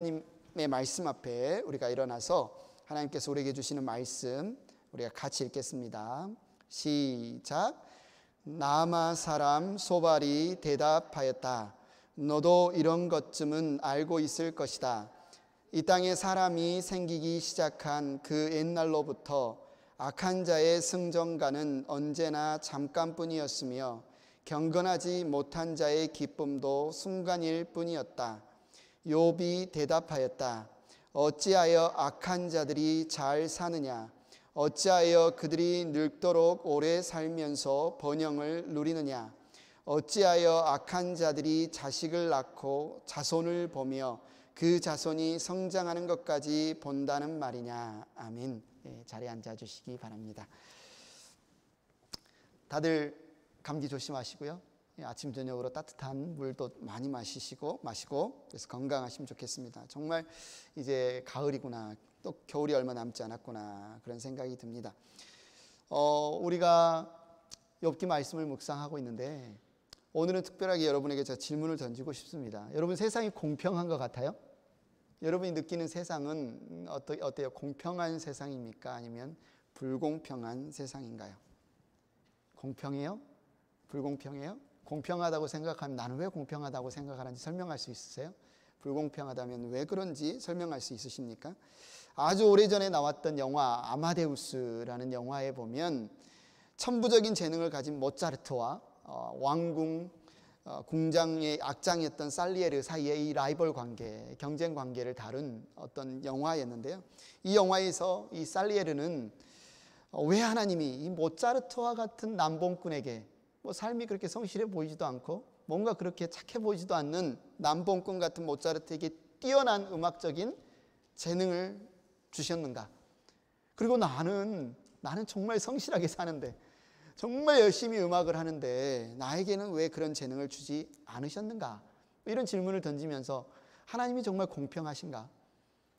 하나님의 말씀 앞에 우리가 일어나서 하나님께서 우리에게 주시는 말씀 우리가 같이 읽겠습니다. 시작. 나아마 사람 소발이 대답하였다. 너도 이런 것쯤은 알고 있을 것이다. 이 땅에 사람이 생기기 시작한 그 옛날로부터 악한 자의 승전가는 언제나 잠깐뿐이었으며 경건하지 못한 자의 기쁨도 순간일 뿐이었다. 욥이 대답하였다. 어찌하여 악한 자들이 잘 사느냐? 어찌하여 그들이 늙도록 오래 살면서 번영을 누리느냐? 어찌하여 악한 자들이 자식을 낳고 자손을 보며 그 자손이 성장하는 것까지 본다는 말이냐? 아멘. 자리에 앉아주시기 바랍니다. 다들 감기 조심하시고요. 아침 저녁으로 따뜻한 물도 많이 마시고 그래서 건강하시면 좋겠습니다. 정말 이제 가을이구나, 또 겨울이 얼마 남지 않았구나, 그런 생각이 듭니다. 우리가 욥기 말씀을 묵상하고 있는데 오늘은 특별하게 여러분에게 제가 질문을 던지고 싶습니다. 여러분, 세상이 공평한 것 같아요? 여러분이 느끼는 세상은 어때요? 공평한 세상입니까? 아니면 불공평한 세상인가요? 공평해요? 불공평해요? 공평하다고 생각하면 나는 왜 공평하다고 생각하는지 설명할 수 있으세요? 불공평하다면 왜 그런지 설명할 수 있으십니까? 아주 오래전에 나왔던 영화 아마데우스라는 영화에 보면 천부적인 재능을 가진 모차르트와 왕궁 궁장의 악장이었던 살리에르 사이의 이 라이벌 관계, 경쟁 관계를 다룬 어떤 영화였는데요. 이 영화에서 이 살리에르는 왜 하나님이 이 모차르트와 같은 남봉꾼에게 삶이 그렇게 성실해 보이지도 않고 뭔가 그렇게 착해 보이지도 않는 남봉꾼 같은 모차르트에게 뛰어난 음악적인 재능을 주셨는가? 그리고 나는 정말 성실하게 사는데, 정말 열심히 음악을 하는데 나에게는 왜 그런 재능을 주지 않으셨는가? 이런 질문을 던지면서 하나님이 정말 공평하신가?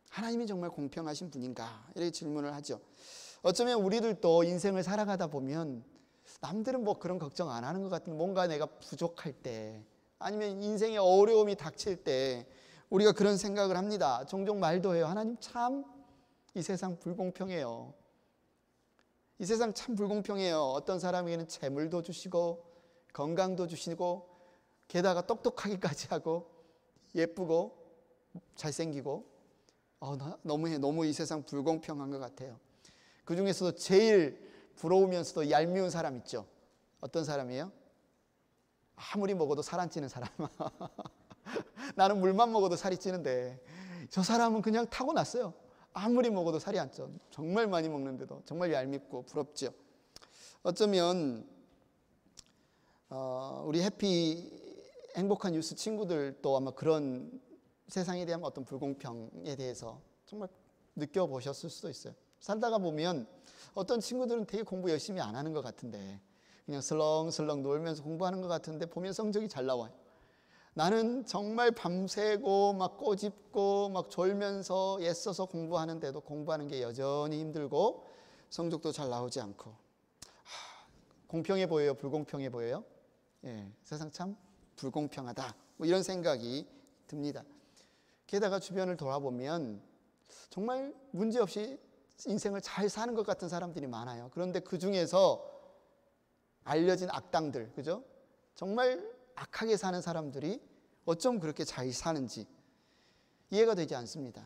하나님이 정말 공평하신 분인가? 이렇게 질문을 하죠. 어쩌면 우리들도 인생을 살아가다 보면 남들은 그런 걱정 안 하는 것 같은, 뭔가 내가 부족할 때 아니면 인생에 어려움이 닥칠 때 우리가 그런 생각을 합니다. 종종 말도 해요. 하나님 참 이 세상 불공평해요. 이 세상 참 불공평해요. 어떤 사람에게는 재물도 주시고 건강도 주시고 게다가 똑똑하기까지 하고 예쁘고 잘생기고 너무 이 세상 불공평한 것 같아요. 그 중에서도 제일 부러우면서도 얄미운 사람 있죠. 어떤 사람이에요? 아무리 먹어도 살 안 찌는 사람. 나는 물만 먹어도 살이 찌는데 저 사람은 그냥 타고났어요. 아무리 먹어도 살이 안 쪄. 정말 많이 먹는데도 정말 얄밉고 부럽죠. 어쩌면 우리 해피 행복한 뉴스 친구들도 아마 그런 세상에 대한 어떤 불공평에 대해서 정말 느껴보셨을 수도 있어요. 살다가 보면 어떤 친구들은 되게 공부 열심히 안 하는 것 같은데 그냥 슬렁슬렁 놀면서 공부하는 것 같은데 보면 성적이 잘 나와요. 나는 정말 밤새고 막 꼬집고 막 졸면서 애써서 공부하는데도 공부하는 게 여전히 힘들고 성적도 잘 나오지 않고, 공평해 보여요? 불공평해 보여요? 세상 참 불공평하다, 이런 생각이 듭니다. 게다가 주변을 돌아보면 정말 문제없이 인생을 잘 사는 것 같은 사람들이 많아요. 그런데 그 중에서 알려진 악당들, 그죠? 정말 악하게 사는 사람들이 어쩜 그렇게 잘 사는지 이해가 되지 않습니다.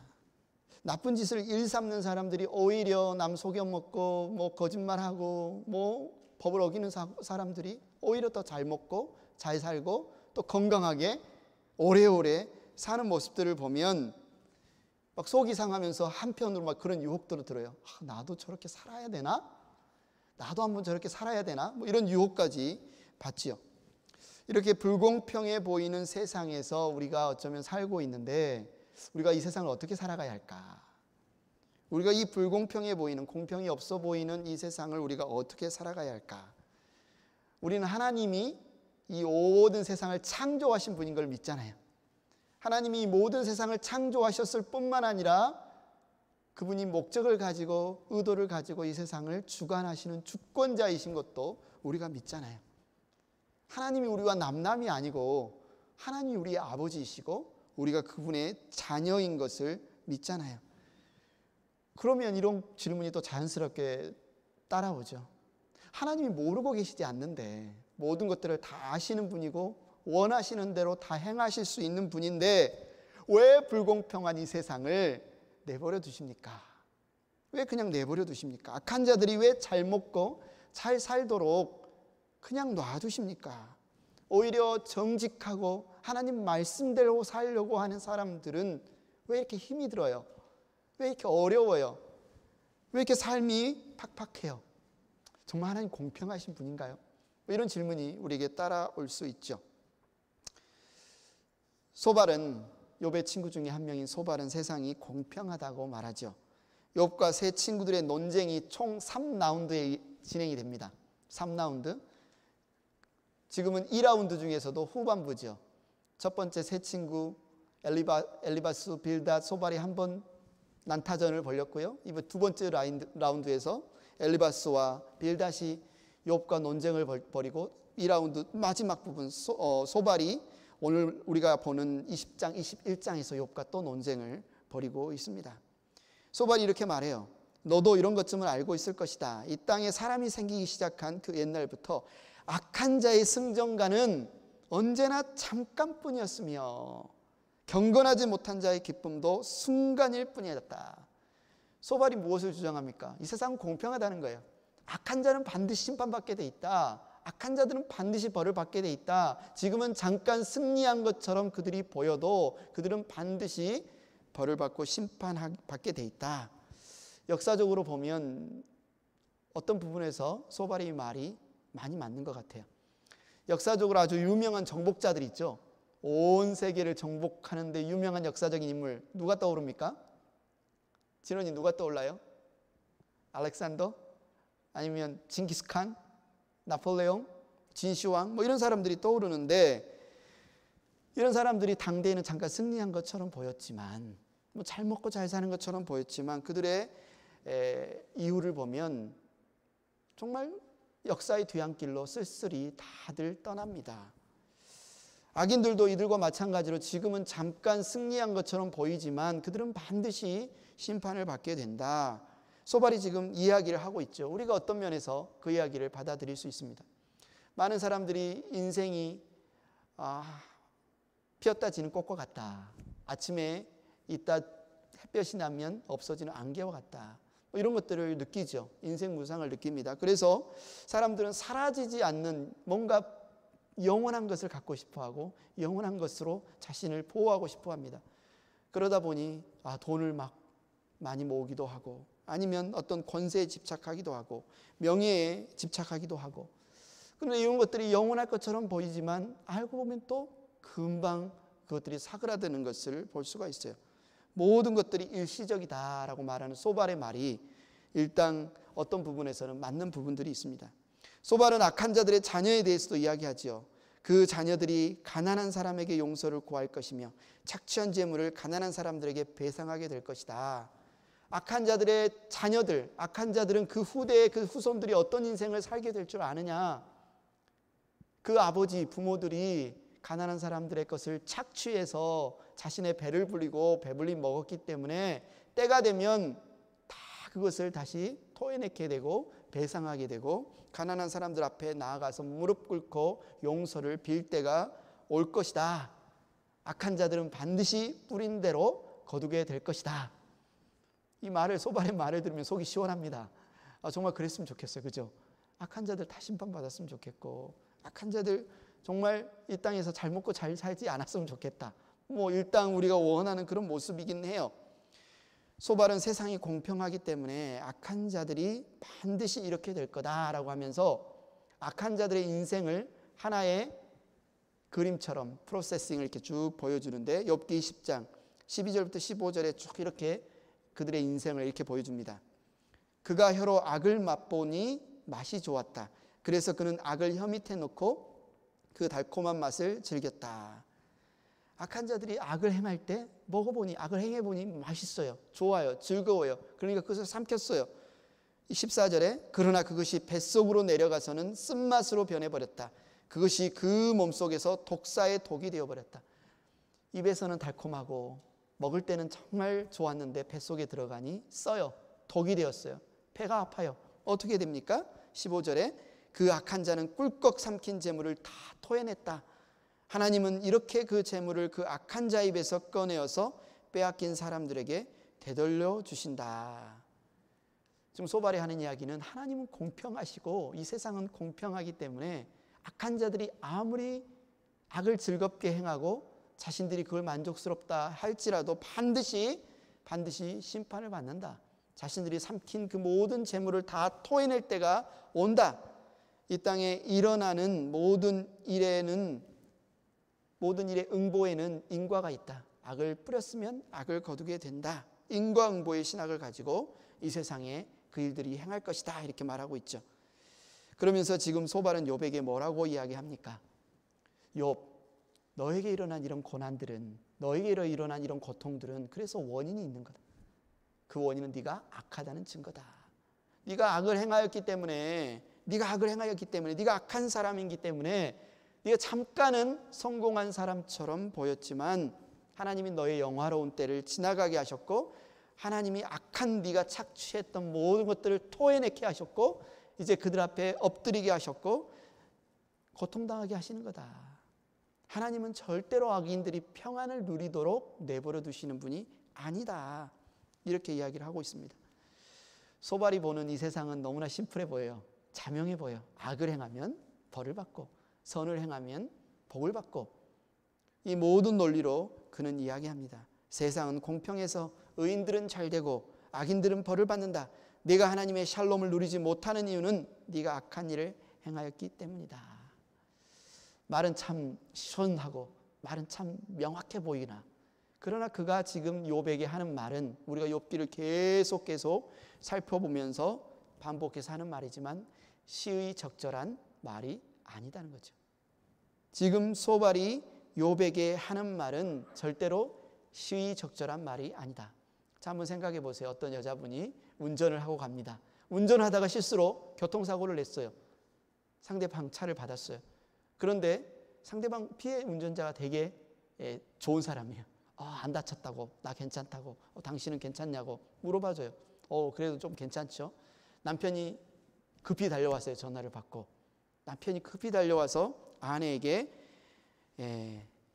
나쁜 짓을 일삼는 사람들이 오히려 남 속여먹고 거짓말하고 법을 어기는 사람들이 오히려 더 잘 먹고 잘 살고 또 건강하게 오래오래 사는 모습들을 보면 막 속이 상하면서 한편으로 막 그런 유혹들을 들어요. 나도 저렇게 살아야 되나? 나도 한번 저렇게 살아야 되나? 이런 유혹까지 받지요. 이렇게 불공평해 보이는 세상에서 우리가 어쩌면 살고 있는데 우리가 이 세상을 어떻게 살아가야 할까? 우리가 이 불공평해 보이는, 공평이 없어 보이는 이 세상을 우리가 어떻게 살아가야 할까? 우리는 하나님이 이 모든 세상을 창조하신 분인 걸 믿잖아요. 하나님이 이 모든 세상을 창조하셨을 뿐만 아니라 그분이 목적을 가지고 의도를 가지고 이 세상을 주관하시는 주권자이신 것도 우리가 믿잖아요. 하나님이 우리와 남남이 아니고 하나님이 우리의 아버지이시고 우리가 그분의 자녀인 것을 믿잖아요. 그러면 이런 질문이 또 자연스럽게 따라오죠. 하나님이 모르고 계시지 않는데 모든 것들을 다 아시는 분이고 원하시는 대로 다 행하실 수 있는 분인데 왜 불공평한 이 세상을 내버려 두십니까? 왜 그냥 내버려 두십니까? 악한 자들이 왜 잘 먹고 잘 살도록 그냥 놔두십니까? 오히려 정직하고 하나님 말씀대로 살려고 하는 사람들은 왜 이렇게 힘이 들어요? 왜 이렇게 어려워요? 왜 이렇게 삶이 팍팍해요? 정말 하나님 공평하신 분인가요? 이런 질문이 우리에게 따라올 수 있죠. 소발은, 욥의 친구 중에 한 명인 소발은 세상이 공평하다고 말하죠. 욥과 세 친구들의 논쟁이 총 3라운드에 진행이 됩니다. 3라운드. 지금은 2라운드 중에서도 후반부죠. 첫 번째 세 친구 엘리바스, 빌닷, 소발이 한 번 난타전을 벌였고요. 이번 두 번째 라운드에서 엘리바스와 빌닷이 욥과 논쟁을 벌이고 2라운드 마지막 부분 소발이 오늘 우리가 보는 20장, 21장에서 욥과 또 논쟁을 벌이고 있습니다. 소발이 이렇게 말해요. 너도 이런 것쯤은 알고 있을 것이다. 이 땅에 사람이 생기기 시작한 그 옛날부터 악한 자의 승전가는 언제나 잠깐뿐이었으며 경건하지 못한 자의 기쁨도 순간일 뿐이었다. 소발이 무엇을 주장합니까? 이 세상은 공평하다는 거예요. 악한 자는 반드시 심판받게 돼 있다. 악한 자들은 반드시 벌을 받게 돼 있다. 지금은 잠깐 승리한 것처럼 그들이 보여도 그들은 반드시 벌을 받고 심판받게 돼 있다. 역사적으로 보면 어떤 부분에서 소발의 말이 많이 맞는 것 같아요. 역사적으로 아주 유명한 정복자들 있죠. 온 세계를 정복하는 데 유명한 역사적인 인물 누가 떠오릅니까? 진원이 누가 떠올라요? 알렉산더? 아니면 징기스칸? 나폴레옹? 진시황? 뭐 이런 사람들이 떠오르는데 이런 사람들이 당대에는 잠깐 승리한 것처럼 보였지만 뭐 잘 먹고 잘 사는 것처럼 보였지만 그들의 이유를 보면 정말 역사의 뒤안길로 쓸쓸히 다들 떠납니다. 악인들도 이들과 마찬가지로 지금은 잠깐 승리한 것처럼 보이지만 그들은 반드시 심판을 받게 된다. 소발이 지금 이야기를 하고 있죠. 우리가 어떤 면에서 그 이야기를 받아들일 수 있습니다. 많은 사람들이 인생이 피었다 지는 꽃과 같다. 아침에 있다 햇볕이 나면 없어지는 안개와 같다. 뭐 이런 것들을 느끼죠. 인생 무상을 느낍니다. 그래서 사람들은 사라지지 않는 뭔가 영원한 것을 갖고 싶어하고 영원한 것으로 자신을 보호하고 싶어합니다. 그러다 보니 돈을 막 많이 모으기도 하고 아니면 어떤 권세에 집착하기도 하고 명예에 집착하기도 하고 그런데 이런 것들이 영원할 것처럼 보이지만 알고 보면 또 금방 그것들이 사그라드는 것을 볼 수가 있어요. 모든 것들이 일시적이다라고 말하는 소발의 말이 일단 어떤 부분에서는 맞는 부분들이 있습니다. 소발은 악한 자들의 자녀에 대해서도 이야기하지요. 그 자녀들이 가난한 사람에게 용서를 구할 것이며 착취한 재물을 가난한 사람들에게 배상하게 될 것이다. 악한 자들의 자녀들, 악한 자들은 그 후대의 그 후손들이 어떤 인생을 살게 될 줄 아느냐? 그 아버지, 부모들이 가난한 사람들의 것을 착취해서 자신의 배를 불리고 배불리 먹었기 때문에 때가 되면 다 그것을 다시 토해내게 되고 배상하게 되고 가난한 사람들 앞에 나아가서 무릎 꿇고 용서를 빌 때가 올 것이다. 악한 자들은 반드시 뿌린 대로 거두게 될 것이다. 이 말을 소발의 말을 들으면 속이 시원합니다. 정말 그랬으면 좋겠어요. 그죠? 악한 자들 다 심판받았으면 좋겠고 악한 자들 정말 이 땅에서 잘 먹고 잘 살지 않았으면 좋겠다. 뭐 일단 우리가 원하는 그런 모습이긴 해요. 소발은 세상이 공평하기 때문에 악한 자들이 반드시 이렇게 될 거다라고 하면서 악한 자들의 인생을 하나의 그림처럼 프로세싱을 이렇게 쭉 보여주는데 욥기 20장 12절부터 15절에 쭉 이렇게 그들의 인생을 이렇게 보여줍니다. 그가 혀로 악을 맛보니 맛이 좋았다. 그래서 그는 악을 혀 밑에 놓고 그 달콤한 맛을 즐겼다. 악한 자들이 악을 행할 때 먹어보니 악을 행해보니 맛있어요. 좋아요. 즐거워요. 그러니까 그것을 삼켰어요. 14절에 그러나 그것이 뱃속으로 내려가서는 쓴맛으로 변해버렸다. 그것이 그 몸속에서 독사의 독이 되어버렸다. 입에서는 달콤하고 먹을 때는 정말 좋았는데 뱃속에 들어가니 써요. 독이 되었어요. 배가 아파요. 어떻게 됩니까? 15절에 그 악한 자는 꿀꺽 삼킨 재물을 다 토해냈다. 하나님은 이렇게 그 재물을 그 악한 자 입에서 꺼내어서 빼앗긴 사람들에게 되돌려 주신다. 지금 소발이 하는 이야기는 하나님은 공평하시고 이 세상은 공평하기 때문에 악한 자들이 아무리 악을 즐겁게 행하고 자신들이 그걸 만족스럽다 할지라도 반드시 심판을 받는다. 자신들이 삼킨 그 모든 재물을 다 토해낼 때가 온다. 이 땅에 일어나는 모든 일의 응보에는 인과가 있다. 악을 뿌렸으면 악을 거두게 된다. 인과응보의 신학을 가지고 이 세상에 그 일들이 행할 것이다. 이렇게 말하고 있죠. 그러면서 지금 소발은 욥에게 뭐라고 이야기합니까? 욥, 너에게 일어난 이런 고난들은, 너에게 일어난 이런 고통들은 그래서 원인이 있는 거다. 그 원인은 네가 악하다는 증거다. 네가 악을 행하였기 때문에, 네가 악한 사람이기 때문에 네가 잠깐은 성공한 사람처럼 보였지만 하나님이 너의 영화로운 때를 지나가게 하셨고 하나님이 악한 네가 착취했던 모든 것들을 토해내게 하셨고 이제 그들 앞에 엎드리게 하셨고 고통당하게 하시는 거다. 하나님은 절대로 악인들이 평안을 누리도록 내버려 두시는 분이 아니다. 이렇게 이야기를 하고 있습니다. 소발이 보는 이 세상은 너무나 심플해 보여요. 자명해 보여. 악을 행하면 벌을 받고 선을 행하면 복을 받고 이 모든 논리로 그는 이야기합니다. 세상은 공평해서 의인들은 잘 되고 악인들은 벌을 받는다. 네가 하나님의 샬롬을 누리지 못하는 이유는 네가 악한 일을 행하였기 때문이다. 말은 참 시원하고 말은 참 명확해 보이나 그러나 그가 지금 욥에게 하는 말은 우리가 욥기를 계속 살펴보면서 반복해서 하는 말이지만 시의 적절한 말이 아니다는 거죠. 지금 소발이 욥에게 하는 말은 절대로 시의 적절한 말이 아니다. 자, 한번 생각해 보세요. 어떤 여자분이 운전을 하고 갑니다. 운전하다가 실수로 교통사고를 냈어요. 상대방 차를 받았어요. 그런데 상대방 피해 운전자가 되게 좋은 사람이에요. 안 다쳤다고, 나 괜찮다고, 당신은 괜찮냐고 물어봐줘요. 그래도 좀 괜찮죠. 남편이 급히 달려왔어요. 전화를 받고 남편이 급히 달려와서 아내에게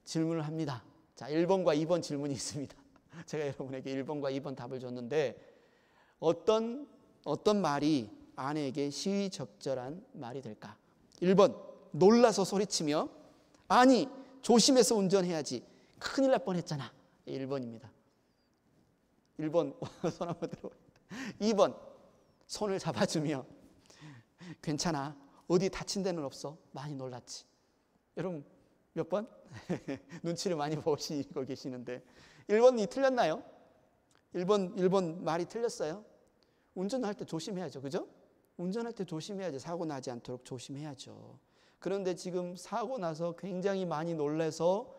질문을 합니다. 자, 1번과 2번 질문이 있습니다. 제가 여러분에게 1번과 2번 답을 줬는데 어떤 말이 아내에게 시의적절한 말이 될까? 1번, 놀라서 소리치며 아니 조심해서 운전해야지 큰일 날 뻔했잖아. 1번입니다. 1번 손 한번 들어봐요. 2번, 손을 잡아주며 괜찮아. 어디 다친 데는 없어. 많이 놀랐지. 여러분 몇 번? 눈치를 많이 보시고 계시는데 1번이 틀렸나요? 1번 말이 틀렸어요. 운전할 때 조심해야죠. 그죠? 운전할 때 조심해야죠. 사고 나지 않도록 조심해야죠. 그런데 지금 사고 나서 굉장히 많이 놀라서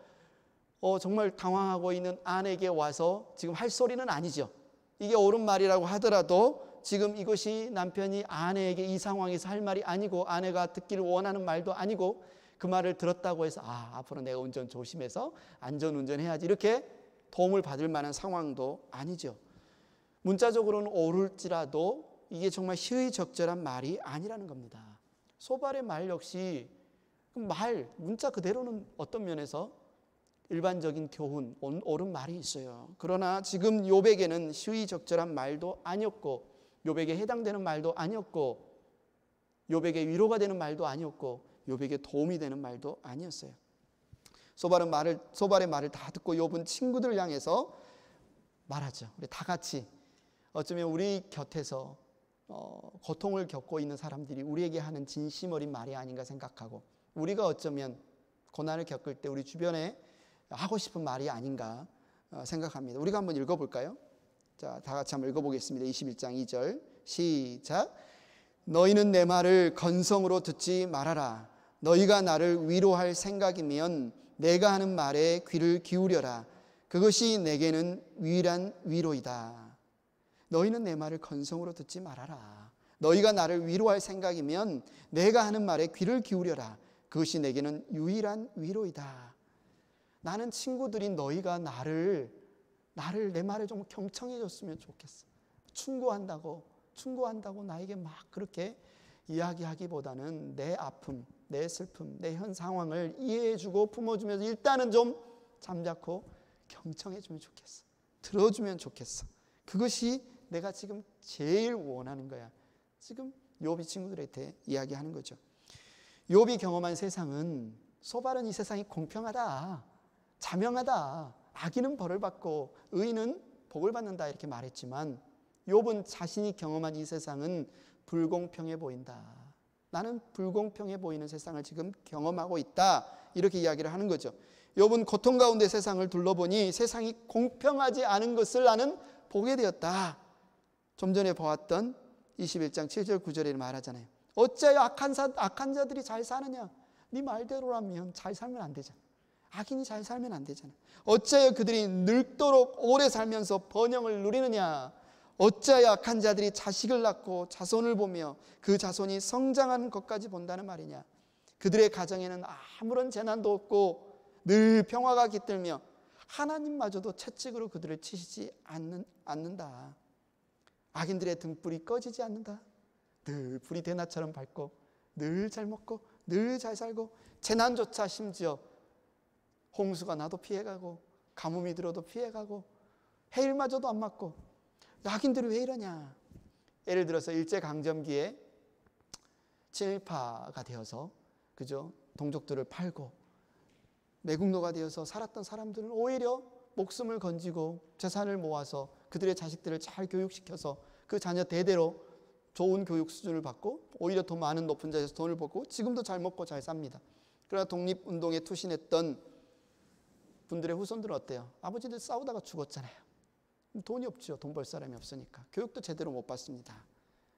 정말 당황하고 있는 아내에게 와서 지금 할 소리는 아니죠. 이게 옳은 말이라고 하더라도 지금 이것이 남편이 아내에게 이 상황에서 할 말이 아니고 아내가 듣기를 원하는 말도 아니고 그 말을 들었다고 해서 앞으로 내가 운전 조심해서 안전운전해야지 이렇게 도움을 받을 만한 상황도 아니죠. 문자적으로는 옳을지라도 이게 정말 시의적절한 말이 아니라는 겁니다. 소발의 말 역시 문자 그대로는 어떤 면에서 일반적인 교훈, 옳은 말이 있어요. 그러나 지금 욥에게는 시의적절한 말도 아니었고 욥에게 해당되는 말도 아니었고 욥에게 위로가 되는 말도 아니었고 욥에게 도움이 되는 말도 아니었어요. 소발의 말을 다 듣고 욥은 친구들을 향해서 말하죠. 우리 다 같이 어쩌면 우리 곁에서 고통을 겪고 있는 사람들이 우리에게 하는 진심 어린 말이 아닌가 생각하고 우리가 어쩌면 고난을 겪을 때 우리 주변에 하고 싶은 말이 아닌가 생각합니다. 우리가 한번 읽어볼까요? 자, 다 같이 한번 읽어보겠습니다. 21장 2절 시작. 너희는 내 말을 건성으로 듣지 말아라. 너희가 나를 위로할 생각이면 내가 하는 말에 귀를 기울여라. 그것이 내게는 유일한 위로이다. 너희는 내 말을 건성으로 듣지 말아라. 너희가 나를 위로할 생각이면 내가 하는 말에 귀를 기울여라. 그것이 내게는 유일한 위로이다. 나는 친구들이 너희가 나를 내 말을 좀 경청해 줬으면 좋겠어. 충고한다고 나에게 막 그렇게 이야기하기보다는 내 아픔, 내 슬픔, 내 현 상황을 이해해주고 품어주면서 일단은 좀 잠자코 경청해주면 좋겠어. 들어주면 좋겠어. 그것이 내가 지금 제일 원하는 거야. 지금 욥이 친구들한테 이야기하는 거죠. 욥이 경험한 세상은 소발은 이 세상이 공평하다, 자명하다, 악인은 벌을 받고 의인은 복을 받는다 이렇게 말했지만 욥은 자신이 경험한 이 세상은 불공평해 보인다. 나는 불공평해 보이는 세상을 지금 경험하고 있다. 이렇게 이야기를 하는 거죠. 욥은 고통 가운데 세상을 둘러보니 세상이 공평하지 않은 것을 나는 보게 되었다. 좀 전에 보았던 21장 7절 9절에 말하잖아요. 어찌하여 악한 자들이 잘 사느냐? 네 말대로라면 잘 살면 안 되잖아. 악인이 잘 살면 안 되잖아. 어찌하여 그들이 늙도록 오래 살면서 번영을 누리느냐? 어찌하여 악한 자들이 자식을 낳고 자손을 보며 그 자손이 성장하는 것까지 본다는 말이냐? 그들의 가정에는 아무런 재난도 없고 늘 평화가 깃들며 하나님마저도 채찍으로 그들을 치시지 않는다. 악인들의 등불이 꺼지지 않는다. 늘 불이 대낮처럼 밝고 늘 잘 먹고 늘 잘 살고 재난조차 심지어 홍수가 나도 피해가고 가뭄이 들어도 피해가고 해일마저도 안 맞고 악인들이 왜 이러냐? 예를 들어서 일제강점기에 친일파가 되어서 그죠? 동족들을 팔고 매국노가 되어서 살았던 사람들은 오히려 목숨을 건지고 재산을 모아서 그들의 자식들을 잘 교육시켜서 그 자녀 대대로 좋은 교육 수준을 받고 오히려 더 많은 높은 자리에서 돈을 벌고 지금도 잘 먹고 잘 삽니다. 그러나 독립운동에 투신했던 분들의 후손들은 어때요? 아버지들 싸우다가 죽었잖아요. 돈이 없죠. 돈 벌 사람이 없으니까. 교육도 제대로 못 받습니다.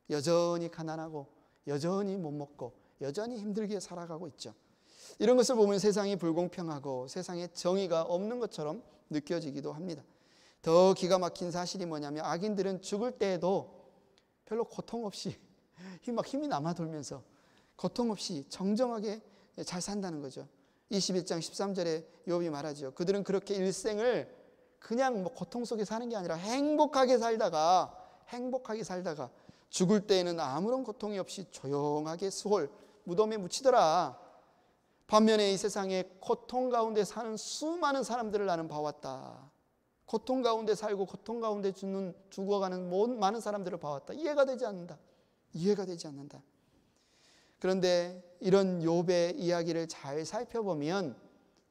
여전히 가난하고 여전히 못 먹고 여전히 힘들게 살아가고 있죠. 이런 것을 보면 세상이 불공평하고 세상에 정의가 없는 것처럼 느껴지기도 합니다. 더 기가 막힌 사실이 뭐냐면 악인들은 죽을 때에도 별로 고통 없이 힘이 남아돌면서 고통 없이 정정하게 잘 산다는 거죠. 21장 13절에 욥이 말하죠. 그들은 그렇게 일생을 그냥 고통 속에 사는 게 아니라 행복하게 살다가 죽을 때에는 아무런 고통이 없이 조용하게 수홀 무덤에 묻히더라. 반면에 이 세상에 고통 가운데 사는 수많은 사람들을 나는 봐왔다. 고통 가운데 살고 고통 가운데 죽어가는 많은 사람들을 봐왔다. 이해가 되지 않는다. 그런데 이런 욥의 이야기를 잘 살펴보면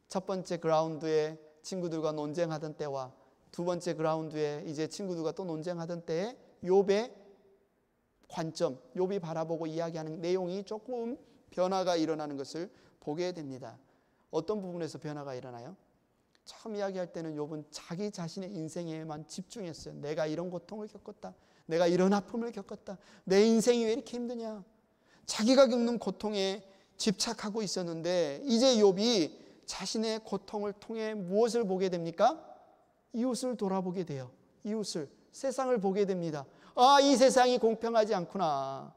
첫 번째 그라운드에 친구들과 논쟁하던 때와 두 번째 그라운드에 이제 친구들과 또 논쟁하던 때에 욥의 관점, 욥이 바라보고 이야기하는 내용이 조금 변화가 일어나는 것을 보게 됩니다. 어떤 부분에서 변화가 일어나요? 처음 이야기할 때는 욥은 자기 자신의 인생에만 집중했어요. 내가 이런 고통을 겪었다. 내가 이런 아픔을 겪었다. 내 인생이 왜 이렇게 힘드냐. 자기가 겪는 고통에 집착하고 있었는데 이제 욥이 자신의 고통을 통해 무엇을 보게 됩니까? 이웃을 돌아보게 돼요. 이웃을, 세상을 보게 됩니다. 아, 이 세상이 공평하지 않구나.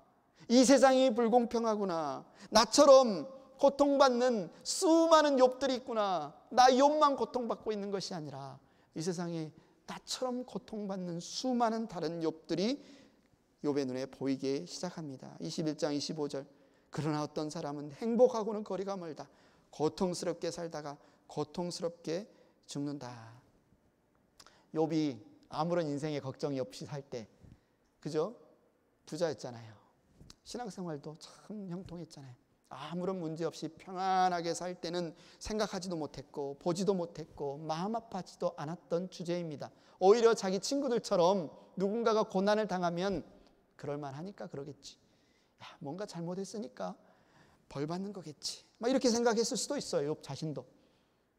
이 세상이 불공평하구나. 나처럼 고통받는 수많은 욥들이 있구나. 나 욥만 고통받고 있는 것이 아니라 이 세상에 나처럼 고통받는 수많은 다른 욥들이 욥의 눈에 보이기 시작합니다. 21장 25절. 그러나 어떤 사람은 행복하고는 거리가 멀다. 고통스럽게 살다가 고통스럽게 죽는다. 욥이 아무런 인생에 걱정이 없이 살 때, 그죠? 부자였잖아요. 신앙생활도 참 형통했잖아요. 아무런 문제 없이 평안하게 살 때는 생각하지도 못했고 보지도 못했고 마음 아파하지도 않았던 주제입니다. 오히려 자기 친구들처럼 누군가가 고난을 당하면 그럴만하니까 그러겠지. 야, 뭔가 잘못했으니까 벌 받는 거겠지. 막 이렇게 생각했을 수도 있어요. 욥 자신도.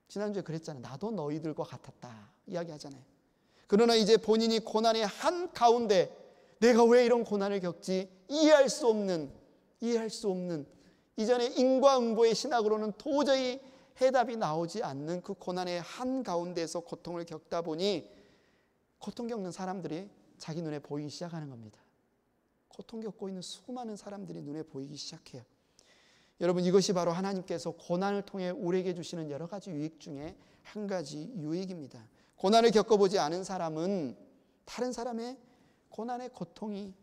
지난주에 그랬잖아요. 나도 너희들과 같았다 이야기하잖아요. 그러나 이제 본인이 고난의 한가운데 내가 왜 이런 고난을 겪지? 이해할 수 없는 이전에 인과응보의 신학으로는 도저히 해답이 나오지 않는 그 고난의 한가운데서 고통을 겪다 보니 고통 겪는 사람들이 자기 눈에 보이기 시작하는 겁니다. 고통 겪고 있는 수많은 사람들이 눈에 보이기 시작해요. 여러분, 이것이 바로 하나님께서 고난을 통해 우리에게 주시는 여러 가지 유익 중에 한 가지 유익입니다. 고난을 겪어보지 않은 사람은 다른 사람의 고난의 고통이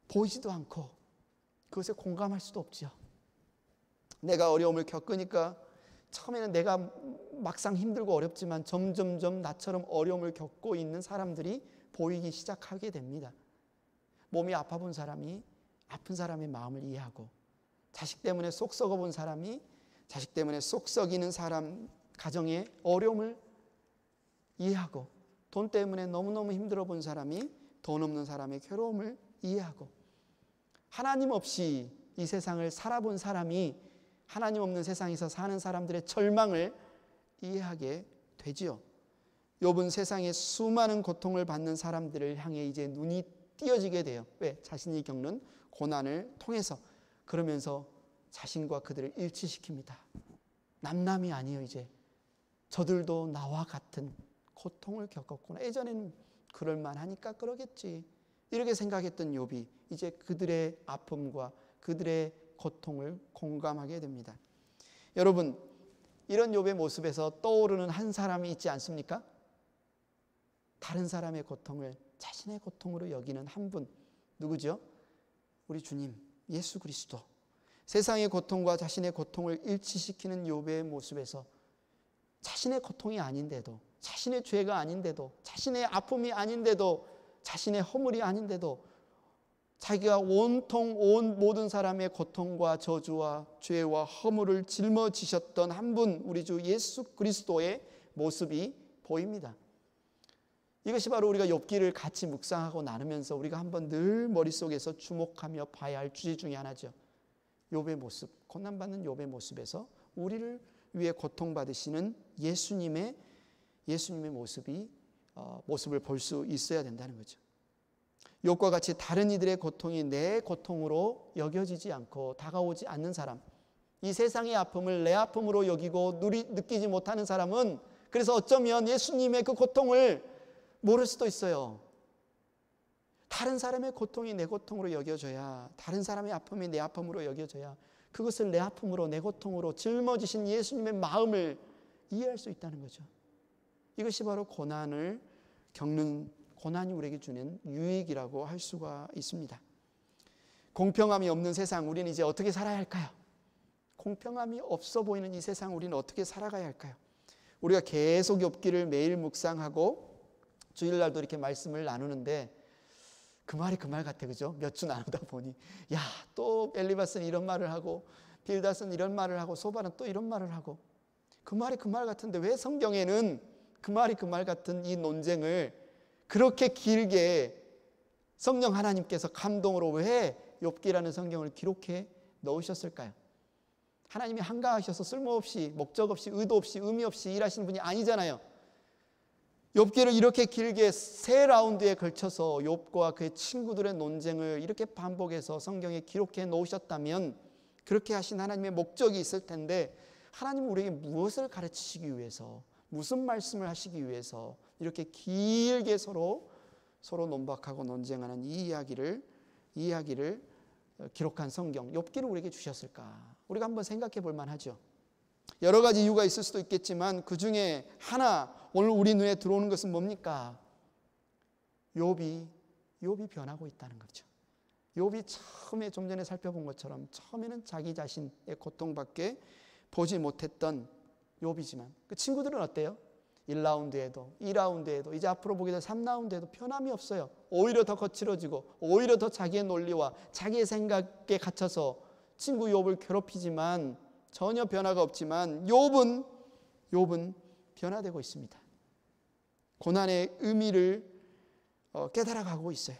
보이지도 않고 그것에 공감할 수도 없죠. 내가 어려움을 겪으니까 처음에는 내가 막상 힘들고 어렵지만 점점점 나처럼 어려움을 겪고 있는 사람들이 보이기 시작하게 됩니다. 몸이 아파 본 사람이 아픈 사람의 마음을 이해하고, 자식 때문에 속 썩어 본 사람이 자식 때문에 속 썩이는 사람 가정의 어려움을 이해하고, 돈 때문에 너무너무 힘들어 본 사람이 돈 없는 사람의 괴로움을 이해하고, 하나님 없이 이 세상을 살아본 사람이 하나님 없는 세상에서 사는 사람들의 절망을 이해하게 되지요. 욥은 세상의 수많은 고통을 받는 사람들을 향해 이제 눈이 띄어지게 돼요. 왜? 자신이 겪는 고난을 통해서. 그러면서 자신과 그들을 일치시킵니다. 남남이 아니에요. 이제 저들도 나와 같은 고통을 겪었구나. 예전에는 그럴만하니까 그러겠지, 이렇게 생각했던 욥이 이제 그들의 아픔과 그들의 고통을 공감하게 됩니다. 여러분, 이런 욥의 모습에서 떠오르는 한 사람이 있지 않습니까? 다른 사람의 고통을 자신의 고통으로 여기는 한 분, 누구죠? 우리 주님 예수 그리스도. 세상의 고통과 자신의 고통을 일치시키는 욥의 모습에서 자신의 고통이 아닌데도, 자신의 죄가 아닌데도, 자신의 아픔이 아닌데도, 자신의 허물이 아닌데도 자기가 온통 온 모든 사람의 고통과 저주와 죄와 허물을 짊어지셨던 한 분, 우리 주 예수 그리스도의 모습이 보입니다. 이것이 바로 우리가 욥기를 같이 묵상하고 나누면서 우리가 한번 늘 머릿속에서 주목하며 봐야 할 주제 중에 하나죠. 욥의 모습, 고난받는 욥의 모습에서 우리를 위해 고통받으시는 예수님의 모습을 볼 수 있어야 된다는 거죠. 욥과 같이 다른 이들의 고통이 내 고통으로 여겨지지 않고 다가오지 않는 사람, 이 세상의 아픔을 내 아픔으로 여기고 느끼지 못하는 사람은 그래서 어쩌면 예수님의 그 고통을 모를 수도 있어요. 다른 사람의 고통이 내 고통으로 여겨져야, 다른 사람의 아픔이 내 아픔으로 여겨져야 그것을 내 아픔으로, 내 고통으로 짊어지신 예수님의 마음을 이해할 수 있다는 거죠. 이것이 바로 고난을 겪는, 고난이 우리에게 주는 유익이라고 할 수가 있습니다. 공평함이 없는 세상, 우리는 이제 어떻게 살아야 할까요? 공평함이 없어 보이는 이 세상, 우리는 어떻게 살아가야 할까요? 우리가 계속 욥기를 매일 묵상하고 주일날도 이렇게 말씀을 나누는데 그 말이 그 말 같아, 그죠? 몇 주 나누다 보니 야, 또 엘리바스는 이런 말을 하고 빌닷은 이런 말을 하고 소바는 또 이런 말을 하고, 그 말이 그 말 같은데 왜 성경에는 그 말이 그 말 같은 이 논쟁을 그렇게 길게 성령 하나님께서 감동으로 왜 욥기라는 성경을 기록해 넣으셨을까요? 하나님이 한가하셔서 쓸모없이, 목적 없이, 의도 없이, 의미 없이 일하시는 분이 아니잖아요. 욥기를 이렇게 길게 3라운드에 걸쳐서 욥과 그의 친구들의 논쟁을 이렇게 반복해서 성경에 기록해 놓으셨다면 그렇게 하신 하나님의 목적이 있을 텐데, 하나님은 우리에게 무엇을 가르치시기 위해서, 무슨 말씀을 하시기 위해서 이렇게 길게 서로 논박하고 논쟁하는 이 이야기를 기록한 성경 욥기를 우리에게 주셨을까? 우리가 한번 생각해 볼 만하죠. 여러 가지 이유가 있을 수도 있겠지만 그 중에 하나, 오늘 우리 눈에 들어오는 것은 뭡니까? 욥이 변하고 있다는 거죠. 욥이 처음에 좀 전에 살펴본 것처럼 처음에는 자기 자신의 고통밖에 보지 못했던 욥이지만 그 친구들은 어때요? 1라운드에도 2라운드에도 이제 앞으로 보게 될 3라운드에도 변함이 없어요. 오히려 더 거칠어지고 오히려 더 자기의 논리와 자기의 생각에 갇혀서 친구 욥을 괴롭히지만 전혀 변화가 없지만 욥은 변화되고 있습니다. 고난의 의미를 깨달아가고 있어요.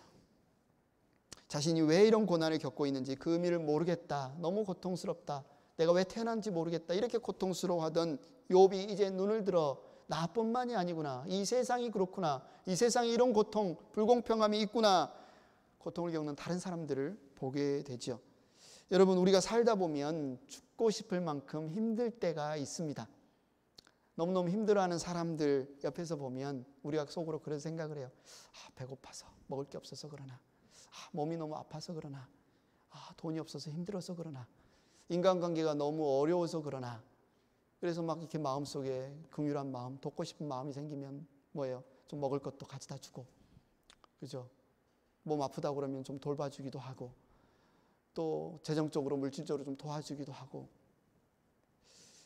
자신이 왜 이런 고난을 겪고 있는지 그 의미를 모르겠다, 너무 고통스럽다, 내가 왜 태어난지 모르겠다, 이렇게 고통스러워하던 욥이 이제 눈을 들어 나뿐만이 아니구나, 이 세상이 그렇구나, 이 세상에 이런 고통, 불공평함이 있구나, 고통을 겪는 다른 사람들을 보게 되죠. 여러분, 우리가 살다 보면 죽고 싶을 만큼 힘들 때가 있습니다. 너무너무 힘들어하는 사람들 옆에서 보면 우리가 속으로 그런 생각을 해요. 배고파서 먹을 게 없어서 그러나, 몸이 너무 아파서 그러나, 돈이 없어서 힘들어서 그러나, 인간관계가 너무 어려워서 그러나, 그래서 막 이렇게 마음속에 긍휼한 마음, 돕고 싶은 마음이 생기면 뭐예요? 좀 먹을 것도 가져다 주고, 그죠? 몸 아프다고 그러면 좀 돌봐주기도 하고, 또 재정적으로 물질적으로 좀 도와주기도 하고.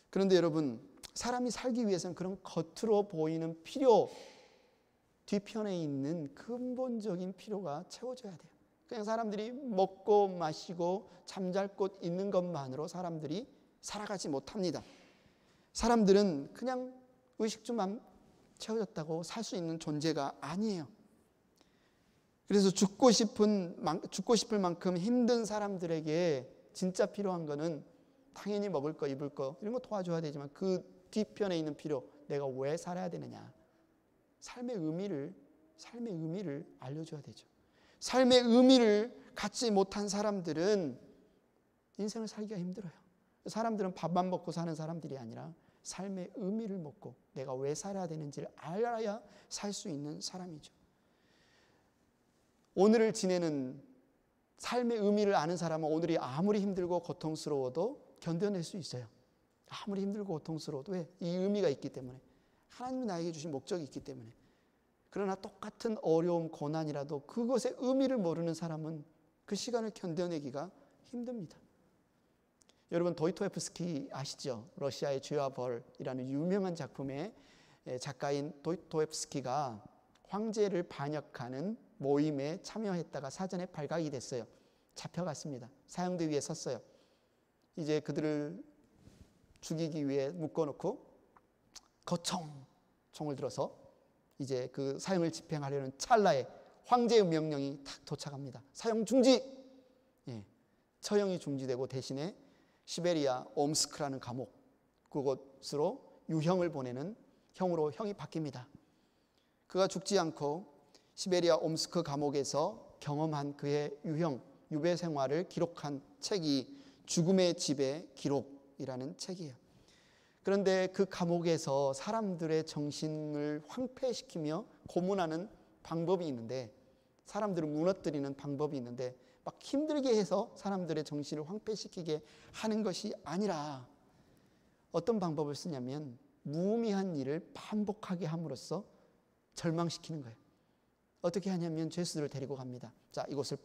그런데 여러분, 사람이 살기 위해서는 그런 겉으로 보이는 필요, 뒤편에 있는 근본적인 필요가 채워져야 돼요. 그냥 사람들이 먹고 마시고 잠잘 곳 있는 것만으로 사람들이 살아가지 못합니다. 사람들은 그냥 의식주만 채워졌다고 살 수 있는 존재가 아니에요. 그래서 죽고 싶을 만큼 힘든 사람들에게 진짜 필요한 거는 당연히 먹을 거, 입을 거 이런 거 도와줘야 되지만, 그 뒤편에 있는 필요, 내가 왜 살아야 되느냐, 삶의 의미를 알려줘야 되죠. 삶의 의미를 갖지 못한 사람들은 인생을 살기가 힘들어요. 사람들은 밥만 먹고 사는 사람들이 아니라 삶의 의미를 먹고 내가 왜 살아야 되는지를 알아야 살 수 있는 사람이죠. 오늘을 지내는 삶의 의미를 아는 사람은 오늘이 아무리 힘들고 고통스러워도 견뎌낼 수 있어요. 아무리 힘들고 고통스러워도. 왜? 이 의미가 있기 때문에. 하나님이 나에게 주신 목적이 있기 때문에. 그러나 똑같은 어려움, 고난이라도 그것의 의미를 모르는 사람은 그 시간을 견뎌내기가 힘듭니다. 여러분, 도스토옙스키 아시죠? 러시아의 죄와 벌이라는 유명한 작품의 작가인 도스토옙스키가 황제를 반역하는 모임에 참여했다가 사전에 발각이 됐어요. 잡혀갔습니다. 사형대 위에 섰어요. 이제 그들을 죽이기 위해 묶어놓고 총을 들어서 이제 그 사형을 집행하려는 찰나에 황제의 명령이 탁 도착합니다. 사형 중지! 예, 처형이 중지되고 대신에 시베리아 옴스크라는 감옥, 그곳으로 유형을 보내는 형으로 형이 바뀝니다. 그가 죽지 않고 시베리아 옴스크 감옥에서 경험한 그의 유배 생활을 기록한 책이 죽음의 집의 기록이라는 책이에요. 그런데 그 감옥에서 사람들의 정신을 황폐시키며 고문하는 방법이 있는데, 사람들을 무너뜨리는 방법이 있는데, 막 힘들게 해서 사람들의 정신을 황폐시키게 하는 것이 아니라 어떤 방법을 쓰냐면 무의미한 일을 반복하게 함으로써 절망시키는 거예요. 어떻게 하냐면 죄수들을 데리고 갑니다. 자, 이곳을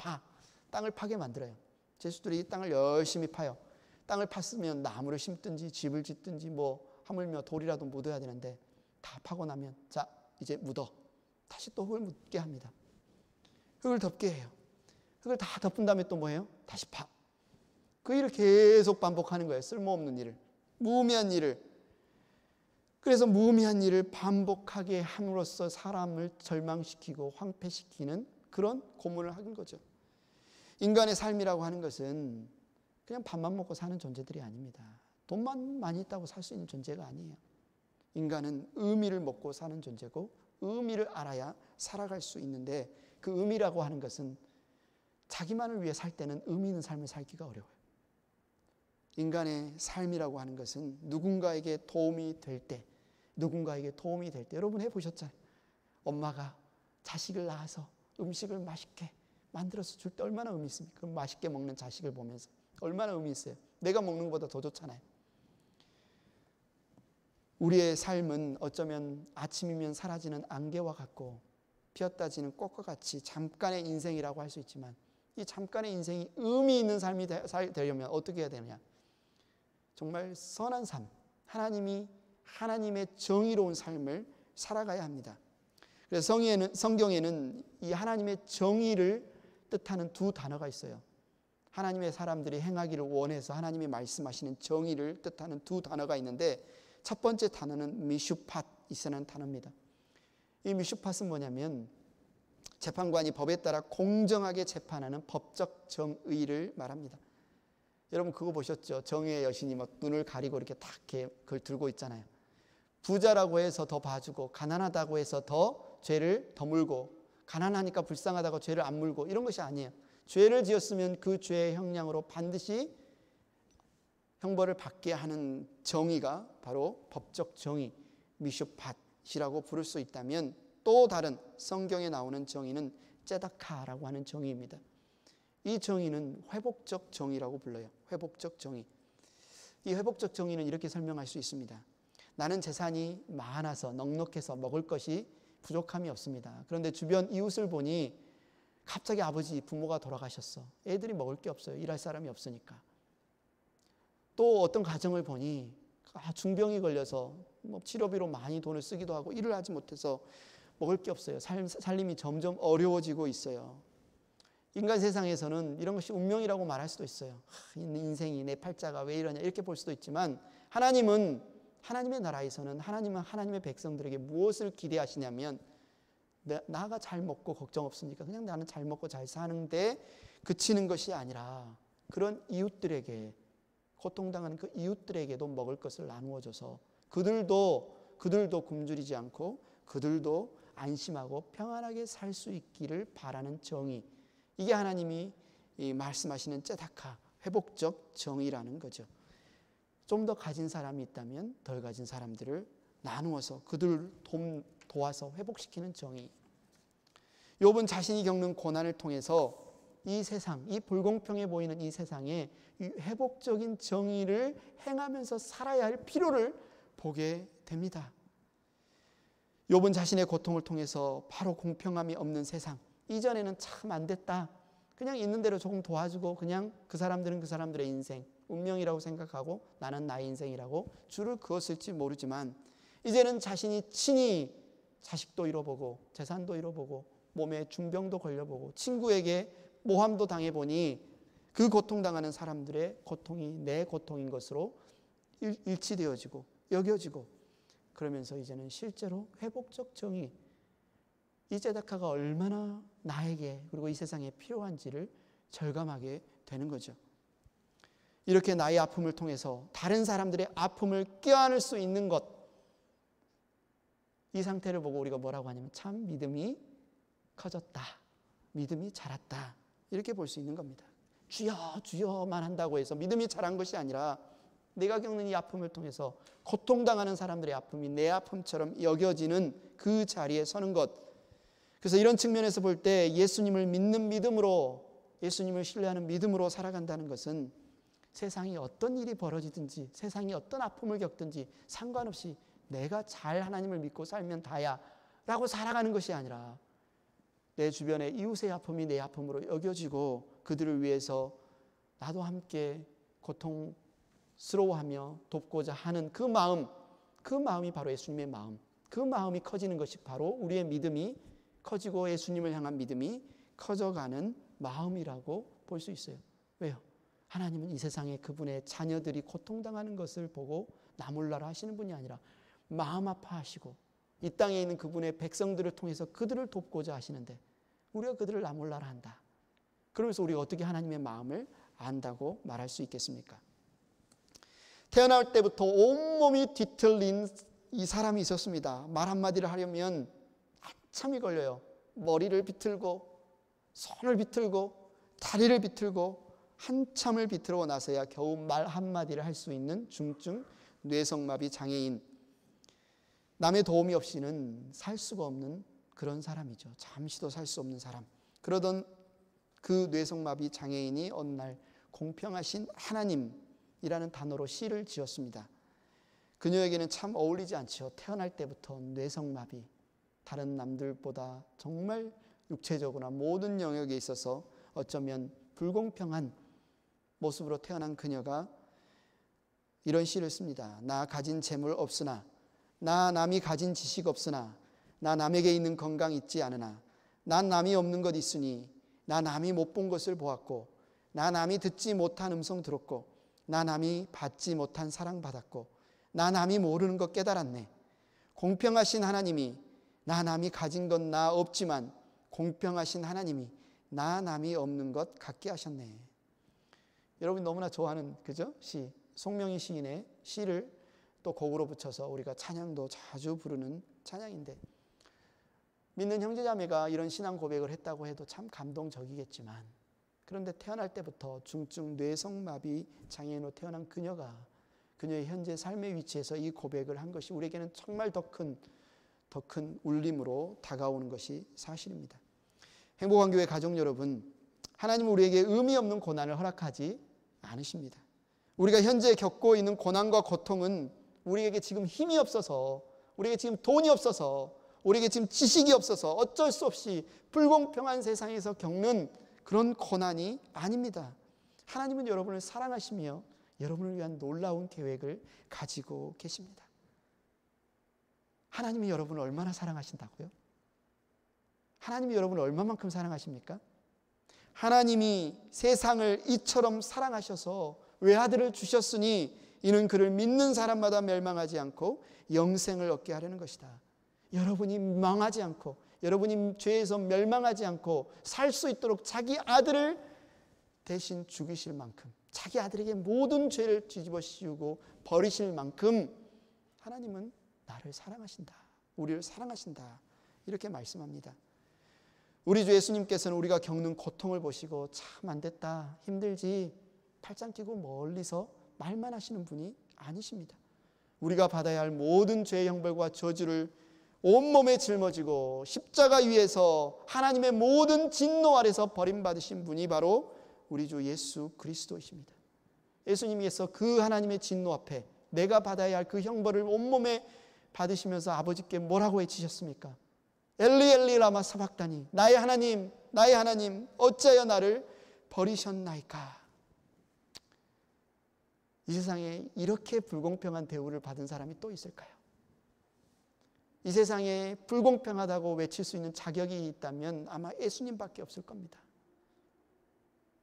땅을 파게 만들어요. 죄수들이 땅을 열심히 파요. 땅을 팠으면 나무를 심든지 집을 짓든지 뭐 하물며 돌이라도 묻어야 되는데, 다 파고 나면 자, 이제 묻어. 다시 또 흙을 묻게 합니다. 흙을 덮게 해요. 흙을 다 덮은 다음에 또 뭐예요? 다시 파. 그 일을 계속 반복하는 거예요. 쓸모없는 일을, 무의미한 일을. 그래서 무의미한 일을 반복하게 함으로써 사람을 절망시키고 황폐시키는 그런 고문을 하는 거죠. 인간의 삶이라고 하는 것은 그냥 밥만 먹고 사는 존재들이 아닙니다. 돈만 많이 있다고 살 수 있는 존재가 아니에요. 인간은 의미를 먹고 사는 존재고 의미를 알아야 살아갈 수 있는데, 그 의미라고 하는 것은 자기만을 위해 살 때는 의미 있는 삶을 살기가 어려워요. 인간의 삶이라고 하는 것은 누군가에게 도움이 될 때, 여러분 해보셨잖아요. 엄마가 자식을 낳아서 음식을 맛있게 만들어서 줄 때 얼마나 의미 있습니까? 그 맛있게 먹는 자식을 보면서 얼마나 의미 있어요. 내가 먹는 것보다 더 좋잖아요. 우리의 삶은 어쩌면 아침이면 사라지는 안개와 같고 피었다 지는 꽃과 같이 잠깐의 인생이라고 할 수 있지만, 이 잠깐의 인생이 의미 있는 삶이 되려면 어떻게 해야 되느냐? 정말 선한 삶, 하나님의 정의로운 삶을 살아가야 합니다. 그래서 성경에는 이 하나님의 정의를 뜻하는 두 단어가 있어요. 하나님의 사람들이 행하기를 원해서 하나님이 말씀하시는 정의를 뜻하는 두 단어가 있는데, 첫 번째 단어는 미슈팟이라는 단어입니다. 이 미슈팟은 뭐냐면 재판관이 법에 따라 공정하게 재판하는 법적 정의를 말합니다. 여러분 그거 보셨죠? 정의의 여신이 막 눈을 가리고 이렇게 딱 그걸 들고 있잖아요. 부자라고 해서 더 봐주고, 가난하다고 해서 더 죄를 더 물고, 가난하니까 불쌍하다고 죄를 안 물고, 이런 것이 아니에요. 죄를 지었으면 그 죄의 형량으로 반드시 형벌을 받게 하는 정의가 바로 법적 정의, 미슈팟이라고 부를 수 있다면, 또 다른 성경에 나오는 정의는 ጼ다카라고 하는 정의입니다. 이 정의는 회복적 정의라고 불러요. 회복적 정의. 이 회복적 정의는 이렇게 설명할 수 있습니다. 나는 재산이 많아서 넉넉해서 먹을 것이 부족함이 없습니다. 그런데 주변 이웃을 보니 갑자기 아버지, 부모가 돌아가셨어. 애들이 먹을 게 없어요. 일할 사람이 없으니까. 또 어떤 가정을 보니 중병이 걸려서 치료비로 많이 돈을 쓰기도 하고 일을 하지 못해서 먹을 게 없어요. 살림이 점점 어려워지고 있어요. 인간 세상에서는 이런 것이 운명이라고 말할 수도 있어요. 인생이, 내 팔자가 왜 이러냐 이렇게 볼 수도 있지만, 하나님의 나라에서는 하나님은 하나님의 백성들에게 무엇을 기대하시냐면, 나가 잘 먹고 걱정 없으니까 그냥 나는 잘 먹고 잘 사는데 그치는 것이 아니라, 그런 이웃들에게, 고통당하는 그 이웃들에게도 먹을 것을 나누어줘서 그들도 굶주리지 않고 그들도 안심하고 평안하게 살 수 있기를 바라는 정의, 이게 하나님이 말씀하시는 째다카, 회복적 정의라는 거죠. 좀 더 가진 사람이 있다면 덜 가진 사람들을 나누어서 그들을 도와서 회복시키는 정의. 욥은 자신이 겪는 고난을 통해서 이 세상, 이 불공평해 보이는 이 세상에 이 회복적인 정의를 행하면서 살아야 할 필요를 보게 됩니다. 욥은 자신의 고통을 통해서 바로 공평함이 없는 세상, 이전에는 참 안 됐다, 그냥 있는 대로 조금 도와주고 그냥 그 사람들은 그 사람들의 인생, 운명이라고 생각하고 나는 나의 인생이라고 줄을 그었을지 모르지만, 이제는 자신이 친히 자식도 잃어보고 재산도 잃어보고 몸에 중병도 걸려보고 친구에게 모함도 당해보니 그 고통당하는 사람들의 고통이 내 고통인 것으로 일치되어지고 여겨지고, 그러면서 이제는 실제로 회복적 정의, 이 째다카가 얼마나 나에게 그리고 이 세상에 필요한지를 절감하게 되는 거죠. 이렇게 나의 아픔을 통해서 다른 사람들의 아픔을 껴안을 수 있는 것, 이 상태를 보고 우리가 뭐라고 하냐면 참 믿음이 커졌다, 믿음이 자랐다, 이렇게 볼 수 있는 겁니다. 주여 주여만 한다고 해서 믿음이 자란 것이 아니라, 내가 겪는 이 아픔을 통해서 고통당하는 사람들의 아픔이 내 아픔처럼 여겨지는 그 자리에 서는 것. 그래서 이런 측면에서 볼 때 예수님을 믿는 믿음으로, 예수님을 신뢰하는 믿음으로 살아간다는 것은 세상이 어떤 일이 벌어지든지, 세상이 어떤 아픔을 겪든지 상관없이 내가 잘 하나님을 믿고 살면 다야 라고 살아가는 것이 아니라, 내 주변의 이웃의 아픔이 내 아픔으로 여겨지고 그들을 위해서 나도 함께 고통스러워하며 돕고자 하는 그 마음이 바로 예수님의 마음, 그 마음이 커지는 것이 바로 우리의 믿음이 커지고 예수님을 향한 믿음이 커져가는 마음이라고 볼 수 있어요. 왜요? 하나님은 이 세상에 그분의 자녀들이 고통당하는 것을 보고 나몰라라 하시는 분이 아니라 마음 아파하시고 이 땅에 있는 그분의 백성들을 통해서 그들을 돕고자 하시는데, 우리가 그들을 나몰라라 한다. 그러면서 우리가 어떻게 하나님의 마음을 안다고 말할 수 있겠습니까? 태어날 때부터 온몸이 뒤틀린 이 사람이 있었습니다. 말 한마디를 하려면 한참이 걸려요. 머리를 비틀고 손을 비틀고 다리를 비틀고 한참을 비틀고 나서야 겨우 말 한마디를 할 수 있는 중증 뇌성마비 장애인, 남의 도움이 없이는 살 수가 없는 그런 사람이죠. 잠시도 살 수 없는 사람. 그러던 그 뇌성마비 장애인이 어느 날 공평하신 하나님이라는 단어로 시를 지었습니다. 그녀에게는 참 어울리지 않죠. 태어날 때부터 뇌성마비, 다른 남들보다 정말 육체적으로나 모든 영역에 있어서 어쩌면 불공평한 모습으로 태어난 그녀가 이런 시를 씁니다. 나 가진 재물 없으나, 나 남이 가진 지식 없으나, 나 남에게 있는 건강 있지 않으나, 난 남이 없는 것 있으니, 나 남이 못 본 것을 보았고, 나 남이 듣지 못한 음성 들었고, 나 남이 받지 못한 사랑 받았고, 나 남이 모르는 것 깨달았네. 공평하신 하나님이 나 남이 가진 건 나 없지만 공평하신 하나님이 나 남이 없는 것 같게 하셨네. 여러분 너무나 좋아하는 그죠? 시, 송명희 시인의 시를 또 곡으로 붙여서 우리가 찬양도 자주 부르는 찬양인데, 믿는 형제자매가 이런 신앙 고백을 했다고 해도 참 감동적이겠지만, 그런데 태어날 때부터 중증 뇌성마비 장애인으로 태어난 그녀가 그녀의 현재 삶의 위치에서 이 고백을 한 것이 우리에게는 정말 더 큰 울림으로 다가오는 것이 사실입니다. 행복한 교회 가족 여러분, 하나님은 우리에게 의미 없는 고난을 허락하지 않으십니다. 우리가 현재 겪고 있는 고난과 고통은 우리에게 지금 힘이 없어서, 우리에게 지금 돈이 없어서, 우리에게 지금 지식이 없어서 어쩔 수 없이 불공평한 세상에서 겪는 그런 고난이 아닙니다. 하나님은 여러분을 사랑하시며 여러분을 위한 놀라운 계획을 가지고 계십니다. 하나님이 여러분을 얼마나 사랑하신다고요? 하나님이 여러분을 얼마만큼 사랑하십니까? 하나님이 세상을 이처럼 사랑하셔서 외아들을 주셨으니 이는 그를 믿는 사람마다 멸망하지 않고 영생을 얻게 하려는 것이다. 여러분이 망하지 않고, 여러분이 죄에서 멸망하지 않고 살 수 있도록 자기 아들을 대신 죽이실 만큼, 자기 아들에게 모든 죄를 뒤집어 씌우고 버리실 만큼 하나님은 나를 사랑하신다, 우리를 사랑하신다, 이렇게 말씀합니다. 우리 주 예수님께서는 우리가 겪는 고통을 보시고 참 안됐다, 힘들지, 팔짱 끼고 멀리서 말만 하시는 분이 아니십니다. 우리가 받아야 할 모든 죄의 형벌과 저주를 온몸에 짊어지고 십자가 위에서 하나님의 모든 진노 아래서 버림받으신 분이 바로 우리 주 예수 그리스도이십니다. 예수님께서 그 하나님의 진노 앞에 내가 받아야 할 그 형벌을 온몸에 받으시면서 아버지께 뭐라고 외치셨습니까? 엘리 엘리 라마 사박다니, 나의 하나님, 나의 하나님, 어찌하여 나를 버리셨나이까. 이 세상에 이렇게 불공평한 대우를 받은 사람이 또 있을까요? 이 세상에 불공평하다고 외칠 수 있는 자격이 있다면 아마 예수님밖에 없을 겁니다.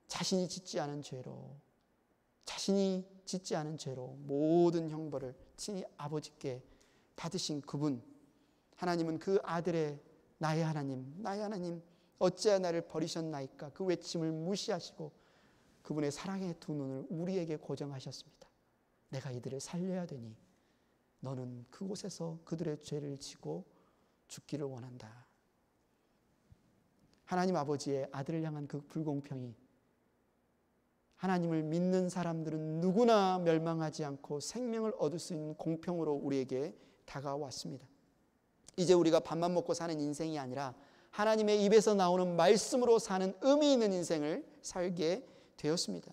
자신이 짓지 않은 죄로, 자신이 짓지 않은 죄로 모든 형벌을 친히 아버지께 받으신 그분, 하나님은 그 아들의 나의 하나님, 나의 하나님, 어찌하여 나를 버리셨나이까, 그 외침을 무시하시고 그분의 사랑의 두 눈을 우리에게 고정하셨습니다. 내가 이들을 살려야 되니 너는 그곳에서 그들의 죄를 지고 죽기를 원한다. 하나님 아버지의 아들을 향한 그 불공평이 하나님을 믿는 사람들은 누구나 멸망하지 않고 생명을 얻을 수 있는 공평으로 우리에게 다가왔습니다. 이제 우리가 밥만 먹고 사는 인생이 아니라 하나님의 입에서 나오는 말씀으로 사는 의미 있는 인생을 살게 되었습니다.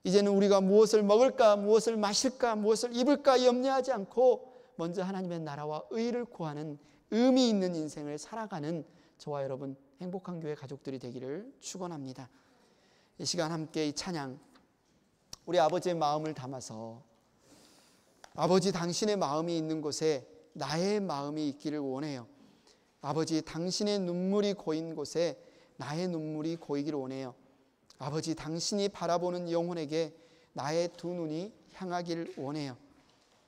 이제는 우리가 무엇을 먹을까, 무엇을 마실까, 무엇을 입을까 염려하지 않고 먼저 하나님의 나라와 의를 구하는 의미 있는 인생을 살아가는 저와 여러분 행복한 교회 가족들이 되기를 축원합니다. 이 시간 함께 이 찬양, 우리 아버지의 마음을 담아서 아버지 당신의 마음이 있는 곳에 나의 마음이 있기를 원해요. 아버지 당신의 눈물이 고인 곳에 나의 눈물이 고이기를 원해요. 아버지 당신이 바라보는 영혼에게 나의 두 눈이 향하기를 원해요.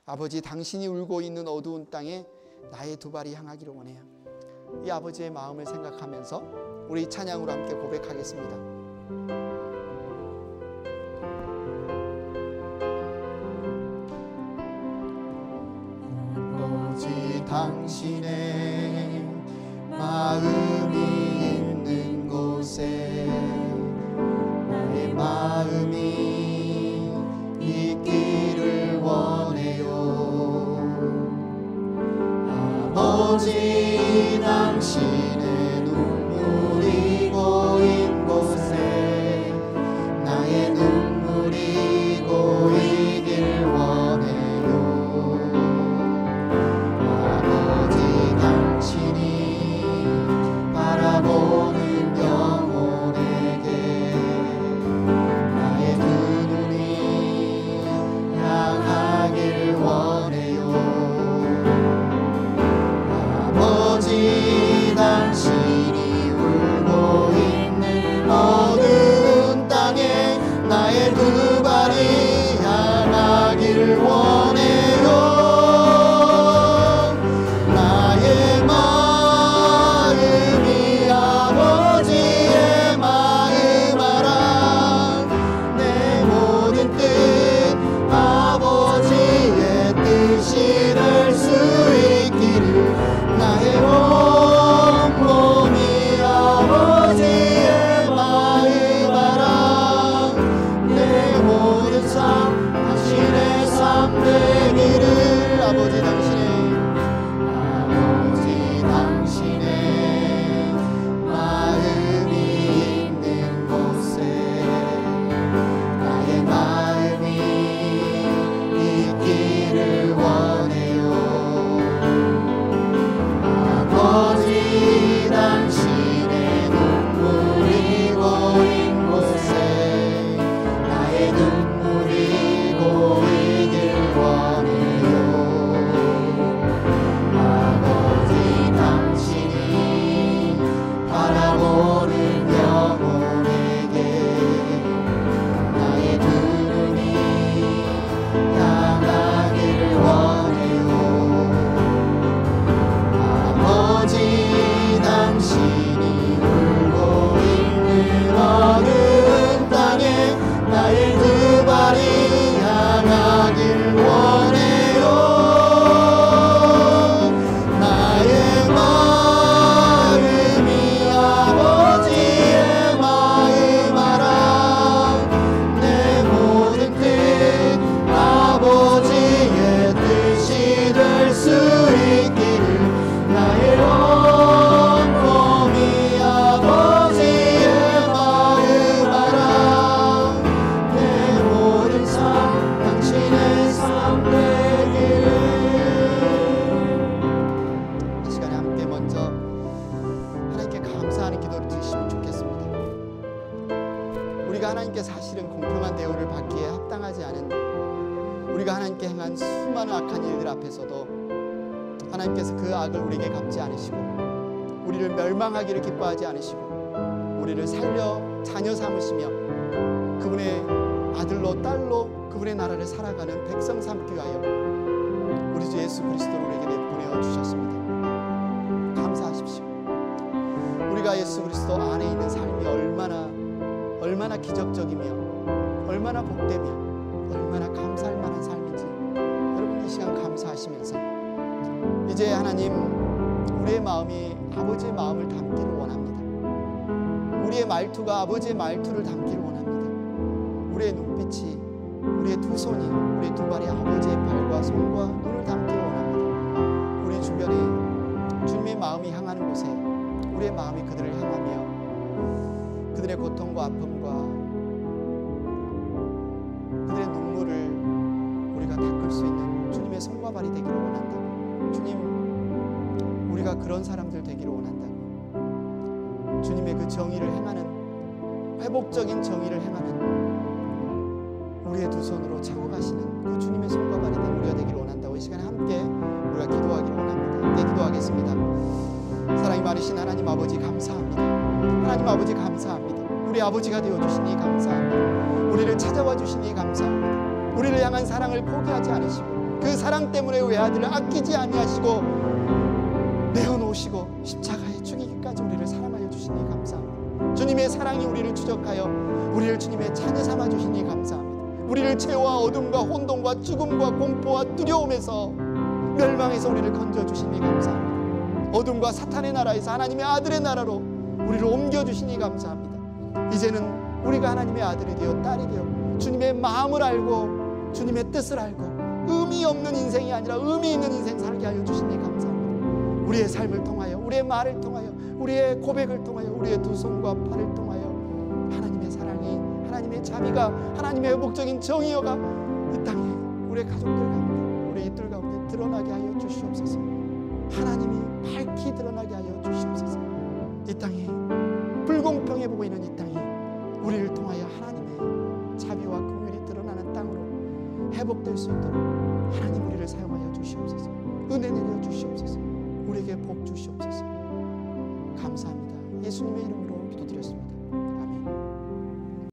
아버지 당신이 울고 있는 어두운 땅에 나의 두 발이 향하기를 원해요. 이 아버지의 마음을 생각하면서 우리 찬양으로 함께 고백하겠습니다. 아버지 당신의 마음이 있는 곳에 나의 마음이 있기를 원해요. 아버지 당신의 눈물이 고인 곳에 나의 눈물이 고이길 원해요. 아버지 당신이 바라보는 영혼에게 나의 두 눈이 향하길 원해요. 아버지 당신이 우리가 하나님께 사실은 공평한 대우를 받기에 합당하지 않은, 우리가 하나님께 행한 수많은 악한 일들 앞에서도 하나님께서 그 악을 우리에게 갚지 않으시고 우리를 멸망하기를 기뻐하지 않으시고 우리를 살려 자녀 삼으시며 그분의 아들로 딸로 그분의 나라를 살아가는 백성 삼기 위하여 우리 주 예수 그리스도를 우리에게 내보내어 주셨습니다. 감사하십시오. 우리가 예수 그리스도 안에 있는 삶이 얼마나 기적적이며 얼마나 복되며 얼마나 감사할 만한 삶인지 여러분 이 시간 감사하시면서 이제 하나님 우리의 마음이 아버지의 마음을 담기를 원합니다. 우리의 말투가 아버지의 말투를 담기를 원합니다. 우리의 눈빛이, 우리의 두 손이, 우리의 두 발이 아버지의 발과 손과 눈을 담기를 원합니다. 우리 주변에 주님의 마음이 향하는 곳에 우리의 마음이 그들을 향하며 그들의 고통과 아픔과 그들의 눈물을 우리가 닦을 수 있는 주님의 손과 발이 되기를 원한다고. 주님, 우리가 그런 사람들 되기를 원한다고. 주님의 그 정의를 행하는, 회복적인 정의를 행하는 우리의 두 손으로 차고 가시는 그 주님의 손과 발이 된 우리가 되기를 원한다고. 이 시간에 함께 우리가 기도하기를 원합니다. 함께 기도하겠습니다. 사랑이 많으신 하나님 아버지 감사합니다. 하나님 아버지 감사합니다. 우리 아버지가 되어주시니 감사합니다. 우리를 찾아와 주시니 감사합니다. 우리를 향한 사랑을 포기하지 않으시고 그 사랑 때문에 외아들을 아끼지 아니하시고 내어놓으시고 십자가에 죽이기까지 우리를 사랑하여 주시니 감사합니다. 주님의 사랑이 우리를 추적하여 우리를 주님의 자녀 삼아 주시니 감사합니다. 우리를 죄와 어둠과 혼돈과 죽음과 공포와 두려움에서 멸망에서 우리를 건져주시니 감사합니다. 어둠과 사탄의 나라에서 하나님의 아들의 나라로 우리를 옮겨주시니 감사합니다. 이제는 우리가 하나님의 아들이 되어 딸이 되어 주님의 마음을 알고 주님의 뜻을 알고 의미 없는 인생이 아니라 의미 있는 인생 살게 하여 주시니 감사합니다. 우리의 삶을 통하여, 우리의 말을 통하여, 우리의 고백을 통하여, 우리의 두 손과 팔을 통하여 하나님의 사랑이, 하나님의 자비가, 하나님의 회복적인 정의여가 이 땅에 우리의 가족들 가운데, 우리 이들 가운데 드러나게 하여 주시옵소서. 하나님이 밝히 드러나게 하여 주시옵소서. 이 땅에 불공평해 보이는 이 땅이 우리를 통하여 하나님의 자비와 긍휼이 드러나는 땅으로 회복될 수 있도록 하나님 우리를 사용하여 주시옵소서. 은혜 내려 주시옵소서. 우리에게 복 주시옵소서. 감사합니다. 예수님의 이름으로